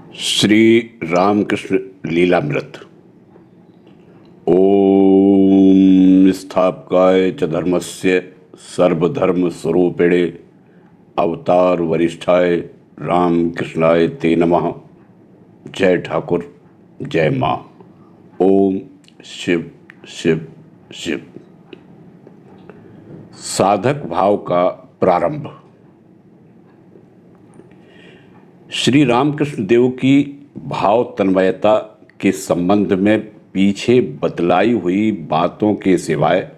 श्री रामकृष्ण लीलामृत। ओम स्थापकाय च धर्मस्य सर्वधर्म स्वरूपिणे अवतार वरिष्ठाय रामकृष्णाय ते नमः। जय ठाकुर, जय माँ। ओम शिव शिव शिव। साधक भाव का प्रारंभ। श्री रामकृष्ण देव की भाव तन्मयता के संबंध में पीछे बतलाई हुई बातों के सिवाय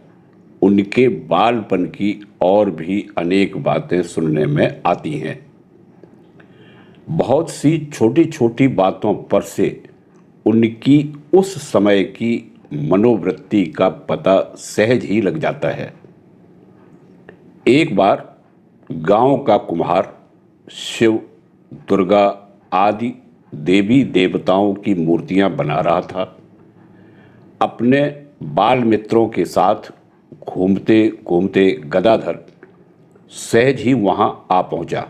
उनके बालपन की और भी अनेक बातें सुनने में आती हैं। बहुत सी छोटी छोटी बातों पर से उनकी उस समय की मनोवृत्ति का पता सहज ही लग जाता है। एक बार गांव का कुम्हार शिव, दुर्गा आदि देवी देवताओं की मूर्तियां बना रहा था। अपने बाल मित्रों के साथ घूमते घूमते गदाधर सहज ही वहां आ पहुंचा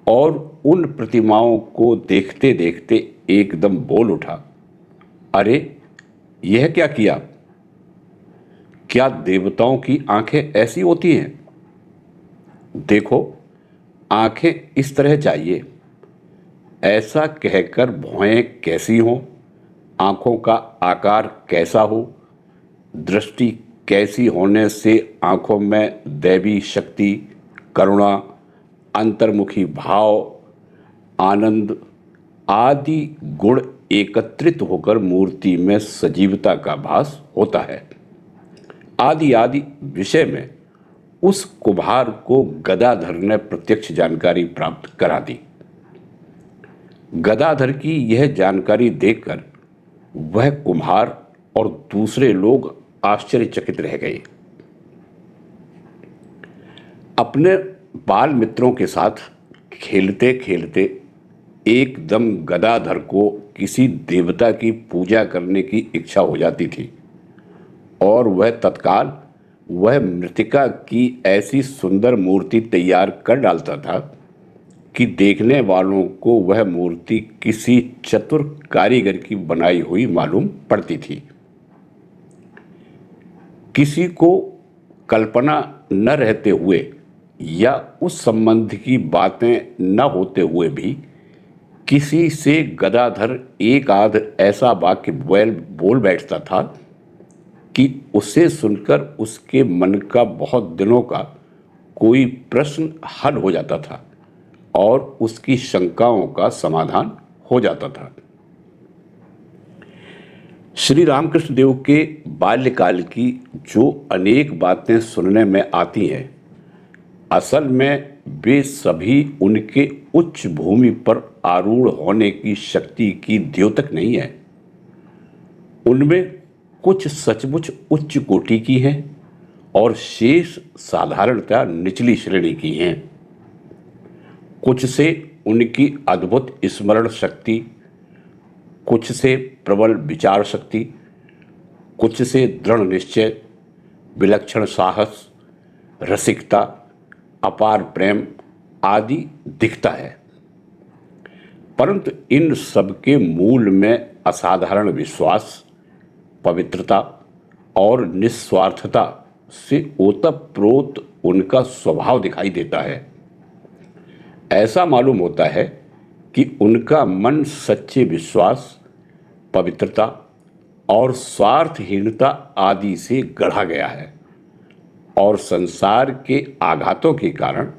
और उन प्रतिमाओं को देखते देखते एकदम बोल उठा, अरे यह क्या किया? क्या देवताओं की आंखें ऐसी होती हैं? देखो, आंखें इस तरह चाहिए। ऐसा कहकर भौहें कैसी हों, आंखों का आकार कैसा हो, दृष्टि कैसी होने से आंखों में दैवी शक्ति, करुणा, अंतर्मुखी भाव, आनंद आदि गुण एकत्रित होकर मूर्ति में सजीवता का भास होता है, आदि आदि विषय में उस कुम्हार को गदाधर ने प्रत्यक्ष जानकारी प्राप्त करा दी। गदाधर की यह जानकारी देखकर वह कुम्हार और दूसरे लोग आश्चर्यचकित रह गए। अपने बाल मित्रों के साथ खेलते खेलते एकदम गदाधर को किसी देवता की पूजा करने की इच्छा हो जाती थी और वह तत्काल वह मृतिका की ऐसी सुंदर मूर्ति तैयार कर डालता था कि देखने वालों को वह मूर्ति किसी चतुर कारीगर की बनाई हुई मालूम पड़ती थी। किसी को कल्पना न रहते हुए या उस संबंध की बातें न होते हुए भी किसी से गदाधर एक आध ऐसा वाक्य बोल बैठता था कि उसे सुनकर उसके मन का बहुत दिनों का कोई प्रश्न हल हो जाता था और उसकी शंकाओं का समाधान हो जाता था। श्री रामकृष्ण देव के बाल्यकाल की जो अनेक बातें सुनने में आती हैं, असल में वे सभी उनके उच्च भूमि पर आरूढ़ होने की शक्ति की द्योतक नहीं है। उनमें कुछ सचमुच उच्च कोटि की हैं और शेष साधारणतः निचली श्रेणी की हैं। कुछ से उनकी अद्भुत स्मरण शक्ति, कुछ से प्रबल विचार शक्ति, कुछ से दृढ़ निश्चय, विलक्षण साहस, रसिकता, अपार प्रेम आदि दिखता है। परंतु इन सब के मूल में असाधारण विश्वास, पवित्रता और निस्वार्थता से ओतप्रोत उनका स्वभाव दिखाई देता है। ऐसा मालूम होता है कि उनका मन सच्चे विश्वास, पवित्रता और स्वार्थहीनता आदि से गढ़ा गया है और संसार के आघातों के कारण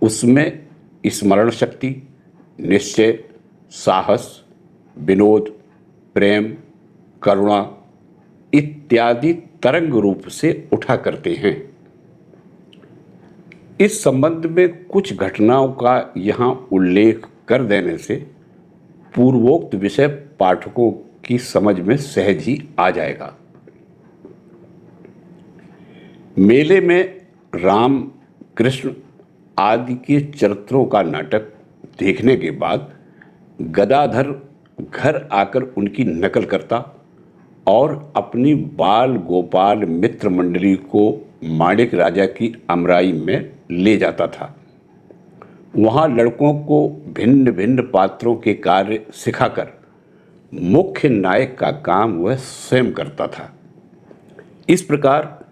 उसमें स्मरण शक्ति, निश्चय, साहस, विनोद, प्रेम, करुणा इत्यादि तरंग रूप से उठा करते हैं। इस संबंध में कुछ घटनाओं का यहाँ उल्लेख कर देने से पूर्वोक्त विषय पाठकों की समझ में सहज ही आ जाएगा। मेले में राम, कृष्ण आदि के चरित्रों का नाटक देखने के बाद गदाधर घर आकर उनकी नकल करता और अपनी बाल गोपाल मित्र मंडली को माणिक राजा की अमराई में ले जाता था। वहाँ लड़कों को भिन्न भिन्न पात्रों के कार्य सिखाकर मुख्य नायक का काम वह स्वयं करता था। इस प्रकार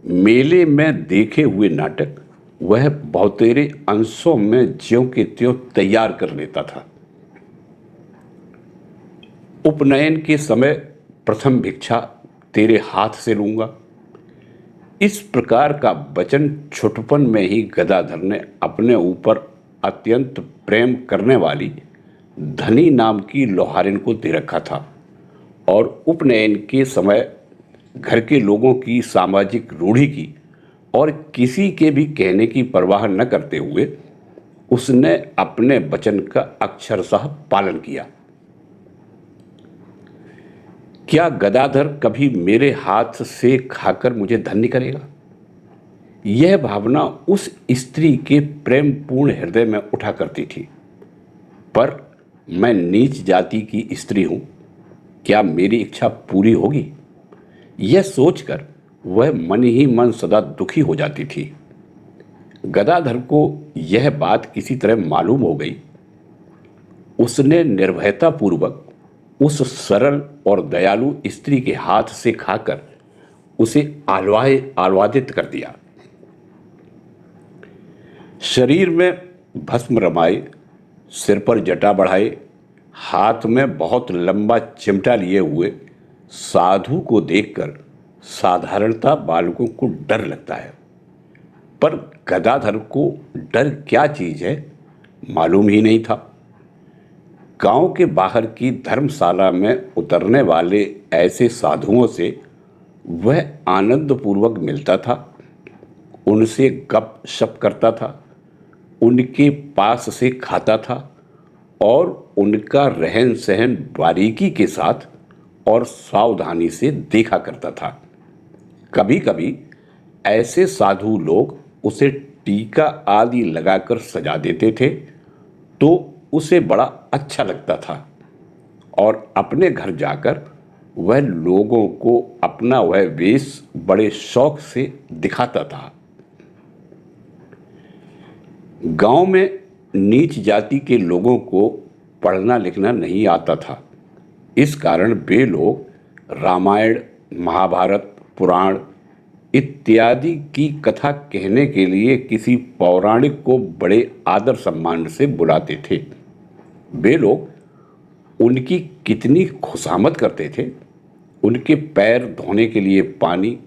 मेले में देखे हुए नाटक वह बहुतेरे अंशों में ज्यों के त्यों तैयार कर लेता था। उपनयन के समय प्रथम भिक्षा तेरे हाथ से लूंगा, इस प्रकार का वचन छुटपन में ही गदाधर ने अपने ऊपर अत्यंत प्रेम करने वाली धनी नाम की लोहारिन को दे रखा था और उपनयन के समय घर के लोगों की सामाजिक रूढ़ी की और किसी के भी कहने की परवाह न करते हुए उसने अपने वचन का अक्षरशः पालन किया। क्या गदाधर कभी मेरे हाथ से खाकर मुझे धन्य करेगा? यह भावना उस स्त्री के प्रेमपूर्ण हृदय में उठा करती थी। पर मैं नीच जाति की स्त्री हूं, क्या मेरी इच्छा पूरी होगी? यह सोचकर वह मन ही मन सदा दुखी हो जाती थी। गदाधर को यह बात किसी तरह मालूम हो गई। उसने निर्भयतापूर्वक उस सरल और दयालु स्त्री के हाथ से खाकर उसे आह्लादित कर दिया। शरीर में भस्म रमाए, सिर पर जटा बढ़ाए, हाथ में बहुत लंबा चिमटा लिए हुए साधु को देखकर साधारणता बालकों को डर लगता है, पर गदाधर को डर क्या चीज है मालूम ही नहीं था। गांव के बाहर की धर्मशाला में उतरने वाले ऐसे साधुओं से वह आनंदपूर्वक मिलता था, उनसे गप-शप करता था, उनके पास से खाता था और उनका रहन सहन बारीकी के साथ और सावधानी से देखा करता था। कभी कभी ऐसे साधु लोग उसे टीका आदि लगाकर सजा देते थे तो उसे बड़ा अच्छा लगता था और अपने घर जाकर वह लोगों को अपना वह वेश बड़े शौक से दिखाता था। गांव में नीच जाति के लोगों को पढ़ना लिखना नहीं आता था। इस कारण वे लोग रामायण, महाभारत, पुराण इत्यादि की कथा कहने के लिए किसी पौराणिक को बड़े आदर सम्मान से बुलाते थे। वे लोग उनकी कितनी खुशामद करते थे। उनके पैर धोने के लिए पानी,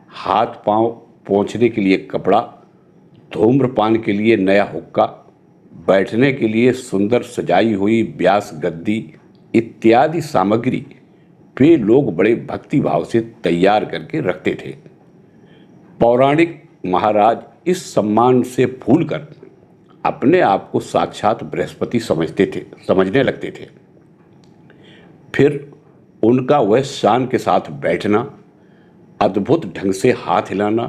हाथ पांव पोंछने के लिए कपड़ा, धूम्रपान के लिए नया हुक्का, बैठने के लिए सुंदर सजाई हुई व्यास गद्दी इत्यादि सामग्री वे लोग बड़े भक्ति भाव से तैयार करके रखते थे। पौराणिक महाराज इस सम्मान से भूलकर अपने आप को साक्षात बृहस्पति समझने लगते थे। फिर उनका वह शान के साथ बैठना, अद्भुत ढंग से हाथ हिलाना,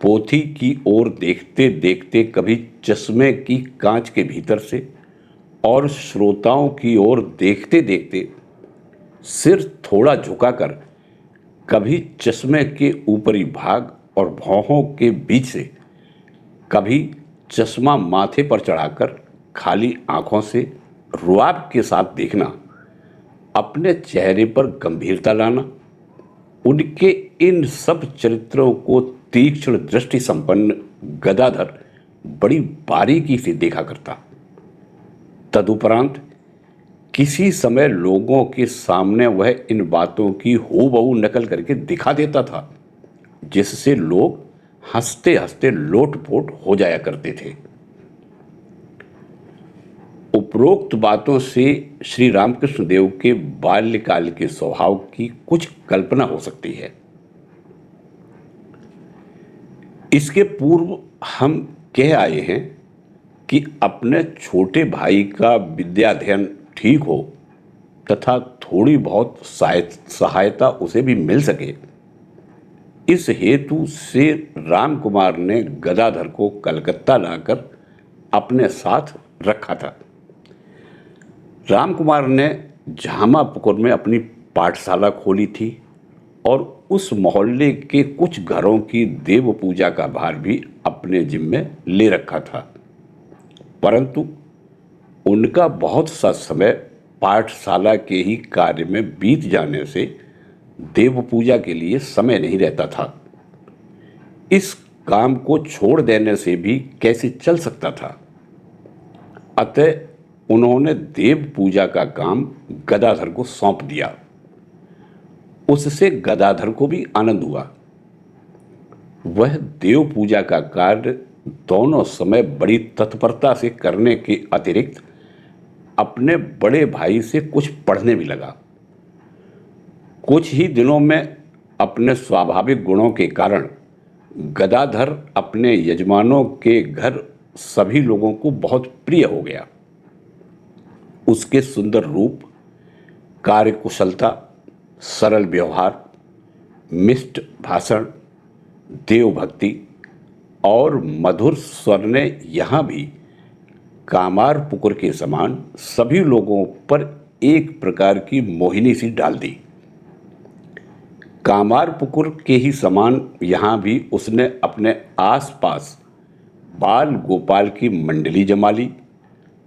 पोथी की ओर देखते देखते कभी चश्मे की कांच के भीतर से और श्रोताओं की ओर देखते देखते सिर थोड़ा झुकाकर कभी चश्मे के ऊपरी भाग और भौहों के बीच से, कभी चश्मा माथे पर चढ़ाकर खाली आंखों से रुआब के साथ देखना, अपने चेहरे पर गंभीरता लाना, उनके इन सब चरित्रों को तीक्ष्ण दृष्टि संपन्न गदाधर बड़ी बारीकी से देखा करता। तदुपरांत किसी समय लोगों के सामने वह इन बातों की हूबहू नकल करके दिखा देता था, जिससे लोग हंसते हंसते लोटपोट हो जाया करते थे। उपरोक्त बातों से श्री रामकृष्ण देव के बाल्यकाल के स्वभाव की कुछ कल्पना हो सकती है। इसके पूर्व हम कह आए हैं कि अपने छोटे भाई का विद्याध्ययन ठीक हो तथा थोड़ी बहुत सहायता उसे भी मिल सके, इस हेतु से राम कुमार ने गदाधर को कलकत्ता लाकर अपने साथ रखा था। राम कुमार ने झामापुकुर में अपनी पाठशाला खोली थी और उस मोहल्ले के कुछ घरों की देव पूजा का भार भी अपने जिम्मे ले रखा था। परंतु उनका बहुत सा समय पाठशाला के ही कार्य में बीत जाने से देव पूजा के लिए समय नहीं रहता था। इस काम को छोड़ देने से भी कैसे चल सकता था। अतः उन्होंने देव पूजा का काम गदाधर को सौंप दिया। उससे गदाधर को भी आनंद हुआ। वह देव पूजा का कार्य दोनों समय बड़ी तत्परता से करने के अतिरिक्त अपने बड़े भाई से कुछ पढ़ने भी लगा। कुछ ही दिनों में अपने स्वाभाविक गुणों के कारण गदाधर अपने यजमानों के घर सभी लोगों को बहुत प्रिय हो गया। उसके सुंदर रूप, कार्यकुशलता, सरल व्यवहार, मिष्ट भाषण, देवभक्ति और मधुर स्वर ने यहाँ भी कामार पुकुर के समान सभी लोगों पर एक प्रकार की मोहिनी सी डाल दी। कामार पुकुर के ही समान यहाँ भी उसने अपने आसपास बाल गोपाल की मंडली जमा ली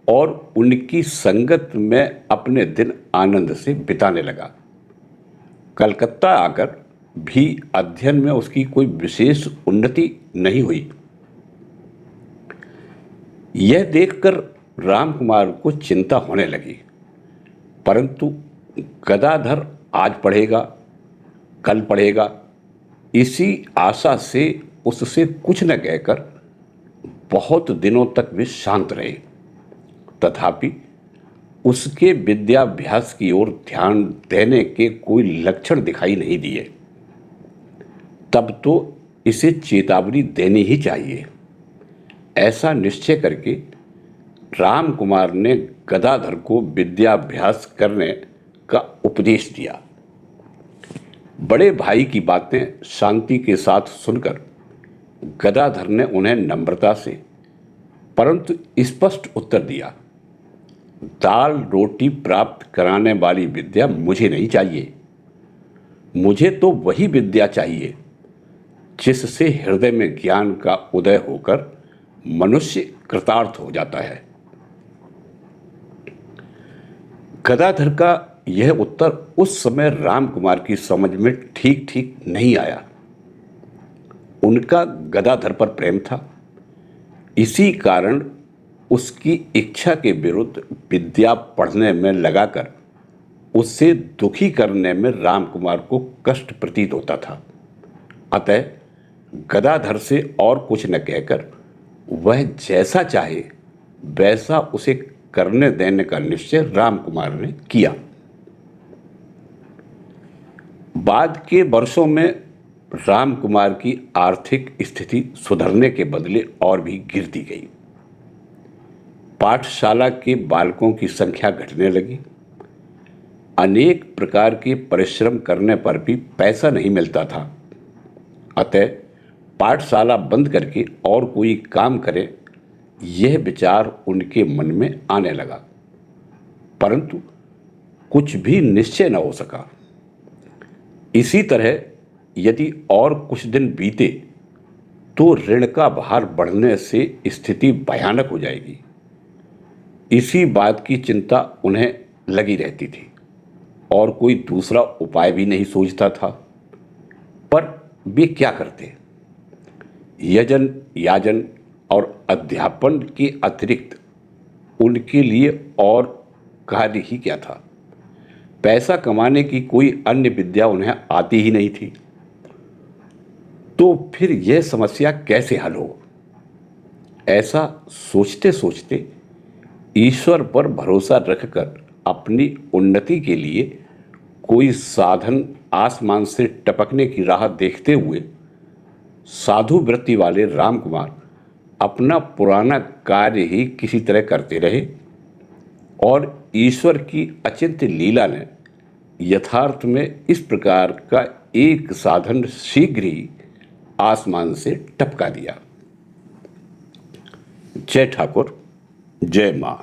और उनकी संगत में अपने दिन आनंद से बिताने लगा। कलकत्ता आकर भी अध्ययन में उसकी कोई विशेष उन्नति नहीं हुई। यह देखकर रामकुमार को चिंता होने लगी, परंतु गदाधर आज पढ़ेगा, कल पढ़ेगा, इसी आशा से उससे कुछ न कहकर बहुत दिनों तक वे शांत रहे। तथापि उसके विद्याभ्यास की ओर ध्यान देने के कोई लक्षण दिखाई नहीं दिए। तब तो इसे चेतावनी देनी ही चाहिए। ऐसा निश्चय करके रामकुमार ने गदाधर को विद्याभ्यास करने का उपदेश दिया। बड़े भाई की बातें शांति के साथ सुनकर गदाधर ने उन्हें नम्रता से परंतु स्पष्ट उत्तर दिया, दाल रोटी प्राप्त कराने वाली विद्या मुझे नहीं चाहिए। मुझे तो वही विद्या चाहिए जिससे हृदय में ज्ञान का उदय होकर मनुष्य कृतार्थ हो जाता है। गदाधर का यह उत्तर उस समय रामकुमार की समझ में ठीक ठीक नहीं आया। उनका गदाधर पर प्रेम था, इसी कारण उसकी इच्छा के विरुद्ध विद्या पढ़ने में लगाकर उससे दुखी करने में रामकुमार को कष्ट प्रतीत होता था। अतः गदाधर से और कुछ न कहकर वह जैसा चाहे वैसा उसे करने देने का निश्चय रामकुमार ने किया। बाद के वर्षों में रामकुमार की आर्थिक स्थिति सुधरने के बदले और भी गिरती गई। पाठशाला के बालकों की संख्या घटने लगी। अनेक प्रकार के परिश्रम करने पर भी पैसा नहीं मिलता था। अतः पाठशाला बंद करके और कोई काम करे, यह विचार उनके मन में आने लगा, परंतु कुछ भी निश्चय न हो सका। इसी तरह यदि और कुछ दिन बीते तो ऋण का भार बढ़ने से स्थिति भयानक हो जाएगी। इसी बात की चिंता उन्हें लगी रहती थी और कोई दूसरा उपाय भी नहीं सूझता था। पर वे क्या करते? यजन, याजन और अध्यापन के अतिरिक्त उनके लिए और कार्य ही क्या था? पैसा कमाने की कोई अन्य विद्या उन्हें आती ही नहीं थी। तो फिर यह समस्या कैसे हल हो? ऐसा सोचते सोचते ईश्वर पर भरोसा रखकर अपनी उन्नति के लिए कोई साधन आसमान से टपकने की राह देखते हुए साधु वृत्ति वाले रामकुमार अपना पुराना कार्य ही किसी तरह करते रहे और ईश्वर की अचिंत्य लीला ने यथार्थ में इस प्रकार का एक साधन शीघ्र ही आसमान से टपका दिया। जय ठाकुर, जय मां।